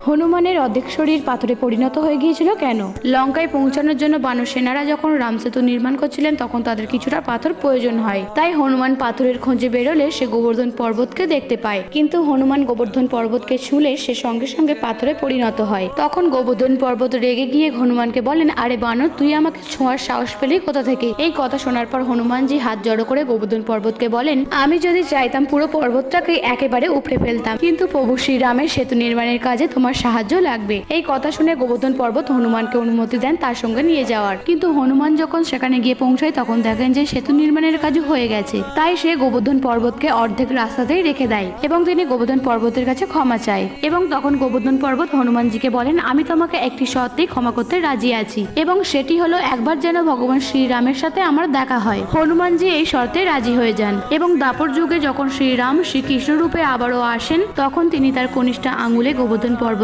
হনুমানের অর্ধেক শরীর পাথরে পরিণত হয়ে গিয়েছিল কেন? লঙ্কায় পৌঁছানোর জন্য বানর সেনারা যখন রামসেতু নির্মাণ করছিলেন তখন তাদের কিছুটা পাথর প্রয়োজন হয়। তাই হনুমান পাথরের খোঁজে বেরোলে সে গোবর্ধন পর্বতকে দেখতে পায়, কিন্তু হনুমান গোবর্ধন পর্বতকে ছুঁলে সে সঙ্গে সঙ্গে পাথরে পরিণত হয়। তখন গোবর্ধন পর্বত রেগে গিয়ে হনুমানকে বলেন, আরে বানর, তুই আমাকে ছোঁয়ার সাহস পেলি কোথা থেকে? এই কথা শোনার পর হনুমানজি হাত জড়ো করে গোবর্ধন পর্বতকে বলেন, আমি যদি চাইতাম পুরো পর্বতটাকে একেবারে উপড়ে ফেলতাম, কিন্তু প্রভু শ্রীরামের সেতু নির্মাণের কাজে তোমার সাহায্য লাগবে। এই কথা শুনে গোবর্ধন পর্বত হনুমানকে অনুমতি দেন তার সঙ্গে নিয়ে যাওয়ার। কিন্তু হনুমান যখন সেখানে গিয়ে পৌঁছায় তখন দেখেন যে সেতু নির্মাণের কাজ হয়ে গেছে। তাই সে গোবর্ধন পর্বতকে অর্ধেক রাস্তাতেই রেখে দেয় এবং তিনি গোবর্ধন পর্বতের কাছে ক্ষমা চায়। এবং তখন গোবর্ধন পর্বত হনুমানজিকে বলেন, আমি তোমাকে একটি শর্তেই ক্ষমা করতে রাজি আছি, এবং সেটি হলো একবার যেন ভগবান শ্রীরামের সাথে আমার দেখা হয়। হনুমানজি এই শর্তে রাজি হয়ে যান এবং দাপর যুগে যখন শ্রীরাম শ্রীকৃষ্ণ রূপে আবারও আসেন তখন তিনি তার কনিষ্ঠ আঙুলে গোবর্ধন পর্বত